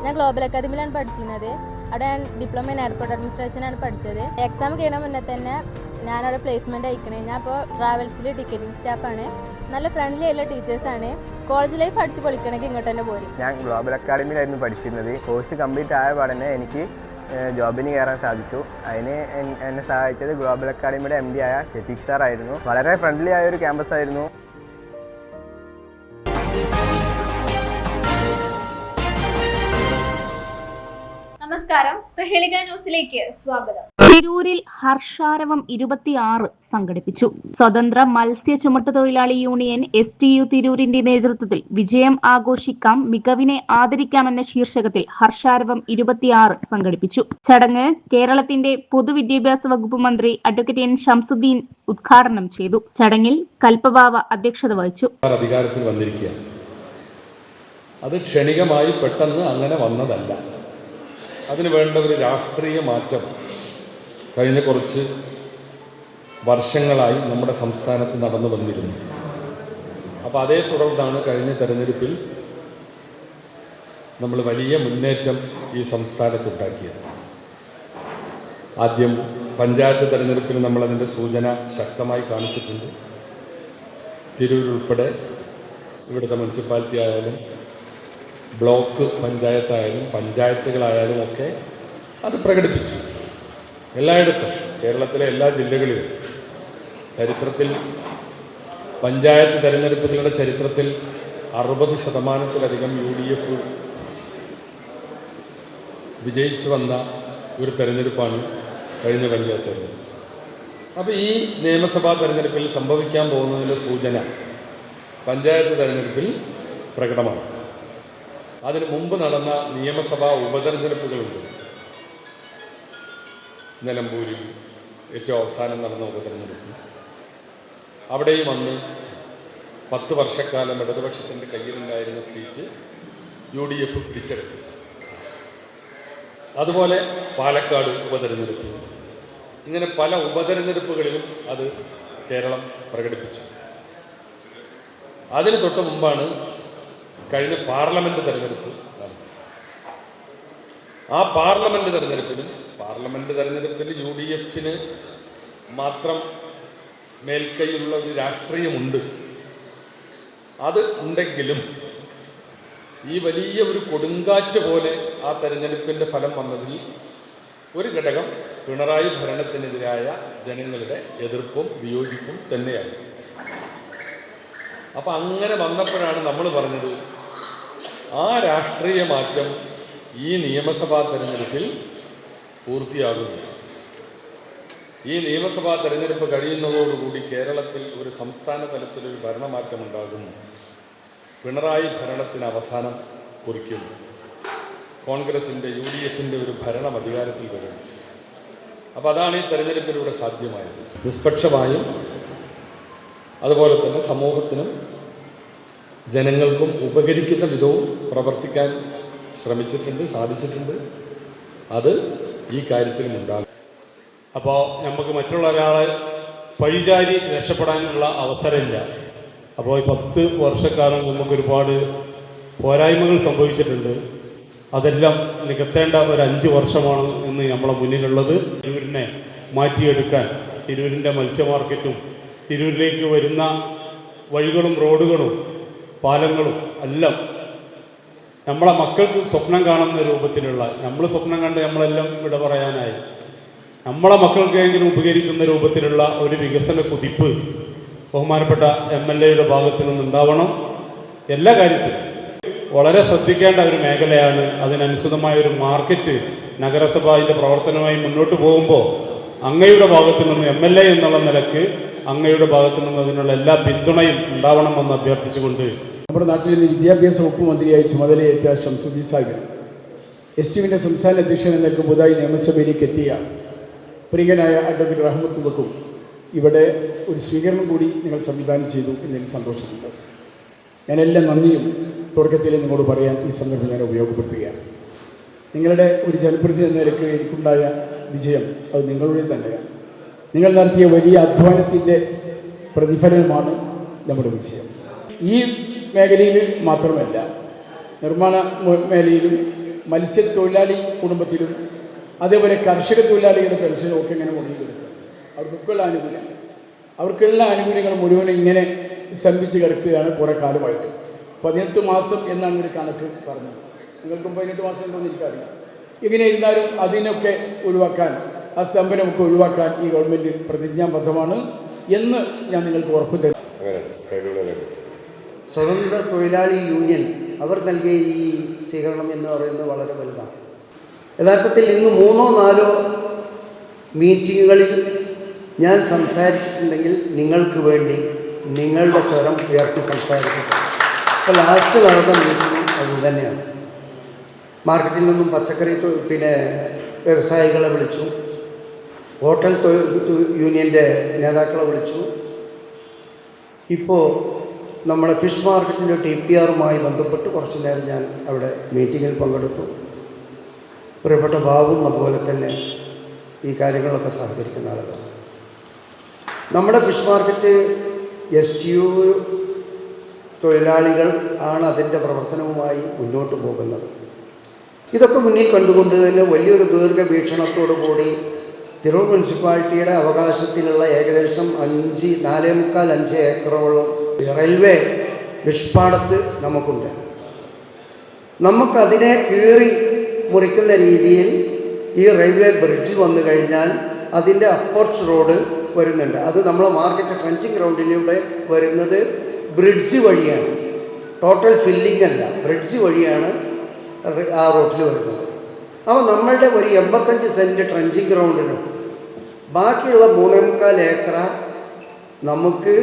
ഞാൻ ഗ്ലോബൽ അക്കാദമിയിലാണ് പഠിച്ചിരുന്നത്. അവിടെ ഞാൻ ഡിപ്ലോമ ഇൻ എയർപോർട്ട് അഡ്മിനിസ്ട്രേഷനാണ് പഠിച്ചത്. എക്സാം കഴിയുന്ന മുന്നേ തന്നെ ഞാനവിടെ പ്ലേസ്മെൻറ്റ് അയക്കണേ. ഞാൻ ഇപ്പോൾ ട്രാവൽസിൽ ടിക്കറ്റിംഗ് സ്റ്റാഫാണ്. നല്ല ഫ്രണ്ട്ലി ആയിട്ടുള്ള ടീച്ചേഴ്സാണ്. കോളേജ് ലൈഫ് അടിച്ച് പൊളിക്കണമെങ്കിൽ ഇങ്ങോട്ട് തന്നെ പോരും. ഞാൻ ഗ്ലോബൽ അക്കാദമിയിലായിരുന്നു പഠിച്ചിരുന്നത്. കോഴ്സ് കംപ്ലീറ്റ് ആയ പാടനെ എനിക്ക് ജോബിന് കയറാൻ സാധിച്ചു. അതിന് എന്നെ സഹായിച്ചത് ഗ്ലോബൽ അക്കാദമിയുടെ MD ആയ ഷെഫീഖ് സാർ ആയിരുന്നു. വളരെ ഫ്രണ്ട്ലി ആയ ഒരു ക്യാമ്പസ് ആയിരുന്നു. നമസ്കാരം, പ്രഹേളിക ന്യൂസിലേക്ക് സ്വാഗതം. തിരൂരിൽ ഹർഷാരവം 26 സംഘടിപ്പിച്ചു. സ്വതന്ത്ര മത്സ്യ ചുമട്ടുതൊഴിലാളി യൂണിയൻ STU തിരൂരിന്റെ നേതൃത്വത്തിൽ വിജയം ആഘോഷിക്കാം, മികവിനെ ആദരിക്കാം എന്ന ശീർഷകത്തിൽ ഹർഷാരവം 26 സംഘടിപ്പിച്ചു. ചടങ്ങ് കേരളത്തിന്റെ പൊതുവിദ്യാഭ്യാസ വകുപ്പ് മന്ത്രി അഡ്വക്കേറ്റ് N. ഷംസുദ്ദീൻ ഉദ്ഘാടനം ചെയ്തു. ചടങ്ങിൽ കൽപ്പബാവ അധ്യക്ഷത വഹിച്ചു. അധികാരത്തിൽ വന്നിരിക്കുക, അത് ക്ഷണികമായി പെട്ടെന്ന് അങ്ങനെ വന്നതല്ല. അതിന് വേണ്ട ഒരു രാഷ്ട്രീയ മാറ്റം കഴിഞ്ഞ കുറച്ച് വർഷങ്ങളായി നമ്മുടെ സംസ്ഥാനത്ത് നടന്നു വന്നിരുന്നു. അപ്പോൾ അതേ തുടർന്നാണ് കഴിഞ്ഞ തെരഞ്ഞെടുപ്പിൽ നമ്മൾ വലിയ മുന്നേറ്റം ഈ സംസ്ഥാനത്തുണ്ടാക്കിയത്. ആദ്യം പഞ്ചായത്ത് തെരഞ്ഞെടുപ്പിൽ നമ്മളതിൻ്റെ സൂചന ശക്തമായി കാണിച്ചിട്ടുണ്ട്. തിരൂരുൾപ്പെടെ ഇവിടുത്തെ മുനിസിപ്പാലിറ്റി ആയാലും ബ്ലോക്ക് പഞ്ചായത്തായാലും പഞ്ചായത്തുകളായാലും ഒക്കെ അത് പ്രകടിപ്പിച്ചു. എല്ലായിടത്തും കേരളത്തിലെ എല്ലാ ജില്ലകളിലും ചരിത്രത്തിൽ പഞ്ചായത്ത് തെരഞ്ഞെടുപ്പുകളുടെ ചരിത്രത്തിൽ 60% UDF വിജയിച്ചു വന്ന ഒരു തെരഞ്ഞെടുപ്പാണ് കഴിഞ്ഞ പഞ്ചായത്ത് തെരഞ്ഞെടുപ്പ്. അപ്പോൾ ഈ നിയമസഭാ തെരഞ്ഞെടുപ്പിൽ സംഭവിക്കാൻ പോകുന്നതിൻ്റെ സൂചന പഞ്ചായത്ത് തെരഞ്ഞെടുപ്പിൽ പ്രകടമാണ്. അതിന് മുമ്പ് നടന്ന നിയമസഭാ ഉപതെരഞ്ഞെടുപ്പുകളുണ്ട്. നിലമ്പൂരിൽ ഏറ്റവും അവസാനം നടന്ന ഉപതെരഞ്ഞെടുപ്പ്, അവിടെയും അന്ന് 10 വർഷക്കാലം ഇടതുപക്ഷത്തിൻ്റെ കയ്യിലുണ്ടായിരുന്ന സീറ്റ് UDF പിടിച്ചെടുത്തു. അതുപോലെ പാലക്കാട് ഉപതെരഞ്ഞെടുപ്പ്, ഇങ്ങനെ പല ഉപതെരഞ്ഞെടുപ്പുകളിലും അത് കേരളം പ്രകടിപ്പിച്ചു. അതിന് തൊട്ട് മുമ്പാണ് കഴിഞ്ഞ പാർലമെൻറ്റ് തെരഞ്ഞെടുപ്പ് നടത്തി. ആ പാർലമെൻറ്റ് തെരഞ്ഞെടുപ്പിൽ UDFന് മാത്രം മേൽക്കൈയുള്ള ഒരു രാഷ്ട്രീയമുണ്ട്. അത് ഉണ്ടെങ്കിലും ഈ വലിയ ഒരു കൊടുങ്കാറ്റ് പോലെ ആ തെരഞ്ഞെടുപ്പിൻ്റെ ഫലം വന്നതിൽ ഒരു ഘടകം പിണറായി ഭരണത്തിനെതിരായ ജനങ്ങളുടെ എതിർപ്പും വിയോജിപ്പും തന്നെയാണ്. അപ്പം അങ്ങനെ വന്നപ്പോഴാണ് നമ്മൾ പറഞ്ഞത് ആ രാഷ്ട്രീയ മാറ്റം ഈ നിയമസഭാ തെരഞ്ഞെടുപ്പിൽ പൂർത്തിയാകുന്നു. ഈ നിയമസഭാ തെരഞ്ഞെടുപ്പ് കഴിയുന്നതോടുകൂടി കേരളത്തിൽ ഒരു സംസ്ഥാന തലത്തിലൊരു ഭരണമാറ്റമുണ്ടാകുന്നു. പിണറായി ഭരണത്തിന് അവസാനം കുറിക്കുന്നു. കോൺഗ്രസിൻ്റെ UDFൻ്റെ ഒരു ഭരണം അധികാരത്തിൽ വരുന്നു. അപ്പോൾ അതാണ് ഈ തെരഞ്ഞെടുപ്പിലൂടെ സാധ്യമായത്. നിഷ്പക്ഷമായും അതുപോലെ തന്നെ സമൂഹത്തിനും ജനങ്ങൾക്കും ഉപകരിക്കുന്ന വിധവും പ്രവർത്തിക്കാൻ ശ്രമിച്ചിട്ടുണ്ട്, സാധിച്ചിട്ടുണ്ട്. അത് ഈ കാര്യത്തിലും ഉണ്ടാകും. അപ്പോൾ നമുക്ക് മറ്റുള്ള ഒരാളെ പഴിചാരി രക്ഷപ്പെടാനുള്ള അവസരമില്ല. അപ്പോൾ ഈ 10 വർഷക്കാലം നമുക്ക് ഒരുപാട് പോരായ്മകൾ സംഭവിച്ചിട്ടുണ്ട്. അതെല്ലാം നികത്തേണ്ട ഒരു 5 വർഷമാണ് ഇന്ന് നമ്മളെ മുന്നിലുള്ളത്. തിരൂരിനെ മാറ്റിയെടുക്കാൻ തിരൂരിൻ്റെ മത്സ്യ മാർക്കറ്റും തിരൂരിലേക്ക് വരുന്ന വഴികളും റോഡുകളും പാലങ്ങളും എല്ലാം നമ്മളെ മക്കൾക്ക് സ്വപ്നം കാണുന്ന രൂപത്തിലുള്ള, നമ്മൾ സ്വപ്നം കണ്ട് നമ്മളെല്ലാം ഇവിടെ പറയാനായി, നമ്മളെ മക്കൾക്കെങ്കിലും ഉപകരിക്കുന്ന രൂപത്തിലുള്ള ഒരു വികസന കുതിപ്പ് ബഹുമാനപ്പെട്ട MLAയുടെ ഭാഗത്തു നിന്നുണ്ടാവണം. എല്ലാ കാര്യത്തിലും വളരെ ശ്രദ്ധിക്കേണ്ട ഒരു മേഖലയാണ്. അതിനനുസൃതമായ ഒരു മാർക്കറ്റ് നഗരസഭ ഇതിൻ്റെ പ്രവർത്തനമായി മുന്നോട്ട് പോകുമ്പോൾ അങ്ങയുടെ ഭാഗത്തു നിന്ന് MLA എന്നുള്ള നിലക്ക് അങ്ങയുടെ ഭാഗത്തു നിന്ന് അതിനുള്ള എല്ലാ പിന്തുണയും ഉണ്ടാവണമെന്ന് അഭ്യർത്ഥിച്ചുകൊണ്ട് നമ്മുടെ നാട്ടിൽ നിന്ന് വിദ്യാഭ്യാസ വകുപ്പ് മന്ത്രിയായി ചുമതലയേറ്റ ഷംസുദ്ദീൻ സാഹിബ് STUവിൻ്റെ സംസ്ഥാന അധ്യക്ഷൻ എന്നൊക്കെ പുതുതായി നിയമസഭയിലേക്ക് എത്തിയ പ്രിയനായ അഡ്വക്കേറ്റ് റഹ്മത്തുള്ളക്കും ഇവിടെ ഒരു സ്വീകരണം കൂടി നിങ്ങൾ സംവിധാനം ചെയ്തു എന്നതിൽ സന്തോഷമുണ്ട്. ഞാനെല്ലാം നന്ദിയും തുടക്കത്തിൽ നിങ്ങളോട് പറയാൻ ഈ സന്ദർഭം ഞാൻ ഉപയോഗപ്പെടുത്തുകയാണ്. നിങ്ങളുടെ ഒരു ജനപ്രതിനിധി എന്ന നിലയ്ക്ക് എനിക്കുണ്ടായ വിജയം അത് നിങ്ങളുടെ തന്നെയാണ്. നിങ്ങൾ നടത്തിയ വലിയ അധ്വാനത്തിൻ്റെ പ്രതിഫലനമാണ് നമ്മുടെ വിജയം. ഈ മേഖലയിൽ മാത്രമല്ല, നിർമ്മാണ മേഖലയിലും മത്സ്യത്തൊഴിലാളി കുടുംബത്തിലും അതേപോലെ കർഷക തൊഴിലാളികളുടെ പെൻഷനും ഒക്കെ ഇങ്ങനെ മുടങ്ങിയെടുക്കുക. അവർക്കുള്ള ആനുകൂല്യങ്ങൾ മുഴുവൻ ഇങ്ങനെ സ്തംഭിച്ച് കിടക്കുകയാണ് കുറേ കാലമായിട്ട്. 18 മാസം എന്നാണ് ഒരു കണക്ക് പറഞ്ഞത്. നിങ്ങൾക്കും 18 മാസം ഉണ്ടോയെന്ന് എനിക്കറിയാം. ഇങ്ങനെ ഇരുന്നാലും അതിനൊക്കെ ഒഴിവാക്കാൻ, ആ സ്തംഭനമൊക്കെ ഒഴിവാക്കാൻ ഈ ഗവൺമെൻറ് പ്രതിജ്ഞാബദ്ധമാണ് എന്ന് ഞാൻ നിങ്ങൾക്ക് ഉറപ്പ് തരുന്നു. സ്വതന്ത്ര തൊഴിലാളി യൂണിയൻ അവർ നൽകിയ ഈ സ്വീകരണം എന്ന് പറയുന്നത് വളരെ വലുതാണ്. യഥാർത്ഥത്തിൽ ഇന്ന് 3-4 മീറ്റിങ്ങുകളിൽ ഞാൻ സംസാരിച്ചിട്ടുണ്ടെങ്കിൽ നിങ്ങൾക്ക് വേണ്ടി നിങ്ങളുടെ സ്വരം ഉയർത്തി സംസാരിച്ചിട്ടുണ്ട്. ഇപ്പോൾ ലാസ്റ്റ് നടന്ന മീറ്റിംഗും അതുതന്നെയാണ്. മാർക്കറ്റിൽ നിന്നും പച്ചക്കറി വ്യവസായികളെ വിളിച്ചു, ഹോട്ടൽ യൂണിയൻ്റെ നേതാക്കളെ വിളിച്ചു. ഇപ്പോൾ നമ്മുടെ ഫിഷ് മാർക്കറ്റിൻ്റെ TPRമായി ബന്ധപ്പെട്ട് കുറച്ച് നേരം ഞാൻ അവിടെ മീറ്റിങ്ങിൽ പങ്കെടുത്തു. പ്രിയപ്പെട്ട ബാബുവും അതുപോലെ തന്നെ ഈ കാര്യങ്ങളൊക്കെ സഹകരിക്കുന്ന ആളുകൾ. നമ്മുടെ ഫിഷ് മാർക്കറ്റ് STU തൊഴിലാളികൾ ആണ് അതിൻ്റെ പ്രവർത്തനവുമായി മുന്നോട്ട് പോകുന്നത്. ഇതൊക്കെ മുന്നിൽ കണ്ടുകൊണ്ട് തന്നെ വലിയൊരു ദീർഘവീക്ഷണത്തോടു കൂടി തിരൂർ മുനിസിപ്പാലിറ്റിയുടെ അവകാശത്തിലുള്ള ഏകദേശം 4.25 ഏക്കറോളം റെയിൽവേ വിഷ്പാടത്ത് നമുക്കുണ്ട്. നമുക്കതിനെ കീറി മുറിക്കുന്ന രീതിയിൽ ഈ റെയിൽവേ ബ്രിഡ്ജ് വന്നു കഴിഞ്ഞാൽ അതിൻ്റെ അപ്രോച്ച് റോഡ് വരുന്നുണ്ട്. അത് നമ്മളെ മാർക്കറ്റ് ട്രഞ്ചിങ് ഗ്രൗണ്ടിലൂടെ വരുന്നത് ബ്രിഡ്ജ് വഴിയാണ്. ടോട്ടൽ ഫില്ലിംഗ് അല്ല, ബ്രിഡ്ജ് വഴിയാണ് ആ റോട്ടിൽ വരുന്നത്. അപ്പോൾ നമ്മളുടെ ഒരു 85 സെൻറ്റ് ട്രഞ്ചിങ് ഗ്രൗണ്ടിനും ബാക്കിയുള്ള 3.25 ഏക്കർ നമുക്ക്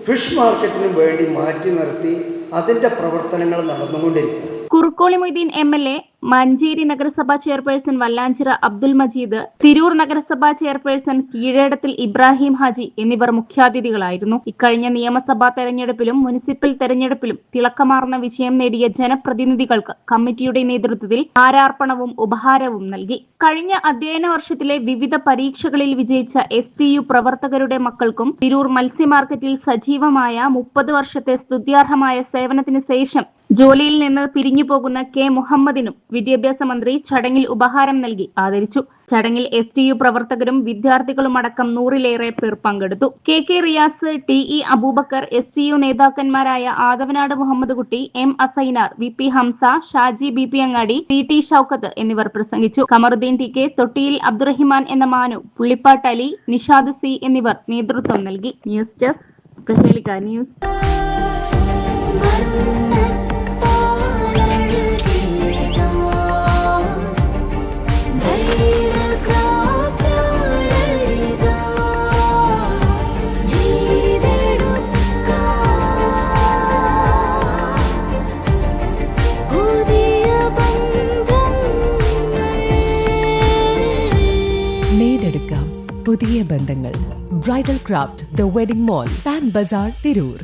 ഫിഷ് മാർക്കറ്റിനും വേണ്ടി മാറ്റി നിർത്തി അതിൻ്റെ പ്രവർത്തനങ്ങൾ നടന്നുകൊണ്ടിരിക്കുന്നു. കുറുക്കോളി മൊയ്തീൻ MLA, മഞ്ചേരി നഗരസഭാ ചെയർപേഴ്സൺ വല്ലാഞ്ചിറ അബ്ദുൽ മജീദ്, തിരൂർ നഗരസഭാ ചെയർപേഴ്സൺ കീഴേടത്തിൽ ഇബ്രാഹിം ഹാജി എന്നിവർ മുഖ്യാതിഥികളായിരുന്നു. ഇക്കഴിഞ്ഞ നിയമസഭാ തെരഞ്ഞെടുപ്പിലും മുനിസിപ്പൽ തെരഞ്ഞെടുപ്പിലും തിളക്കമാർന്ന വിജയം നേടിയ ജനപ്രതിനിധികൾക്ക് കമ്മിറ്റിയുടെ നേതൃത്വത്തിൽ ആരാർപ്പണവും ഉപഹാരവും നൽകി. കഴിഞ്ഞ അധ്യയന വർഷത്തിലെ വിവിധ പരീക്ഷകളിൽ വിജയിച്ച STU പ്രവർത്തകരുടെ മക്കൾക്കും തിരൂർ മത്സ്യ മാർക്കറ്റിൽ സജീവമായ 30 വർഷത്തെ സ്തുത്യാർഹമായ സേവനത്തിന് ശേഷം ജോലിയിൽ നിന്ന് പിരിഞ്ഞു പോകുന്ന K മുഹമ്മദിനും വിദ്യാഭ്യാസ മന്ത്രി ചടങ്ങിൽ ഉപഹാരം നൽകി ആദരിച്ചു. ചടങ്ങിൽ STU പ്രവർത്തകരും വിദ്യാർത്ഥികളും അടക്കം 100-ലേറെ പേർ പങ്കെടുത്തു. KK Riyas, TE Abubakar, STU നേതാക്കന്മാരായ Athavanad Muhammad കുട്ടി, M Asainar, VP Hamza, Shaji BP അങ്ങാടി, CT ഷൗക്കത്ത് എന്നിവർ പ്രസംഗിച്ചു. കമറുദ്ദീൻ TK, തൊട്ടിയിൽ അബ്ദുറഹിമാൻ എന്ന മാനു, പുള്ളിപ്പാട്ട് അലി, നിഷാദ് C എന്നിവർ നേതൃത്വം നൽകി. ന്യൂസ് ഡെസ്ക്, പ്രഹേളിക ന്യൂസ്. പുതിയ ബന്ധങ്ങൾ. Bridal craft, the wedding mall, Pan Bazaar, Tirur.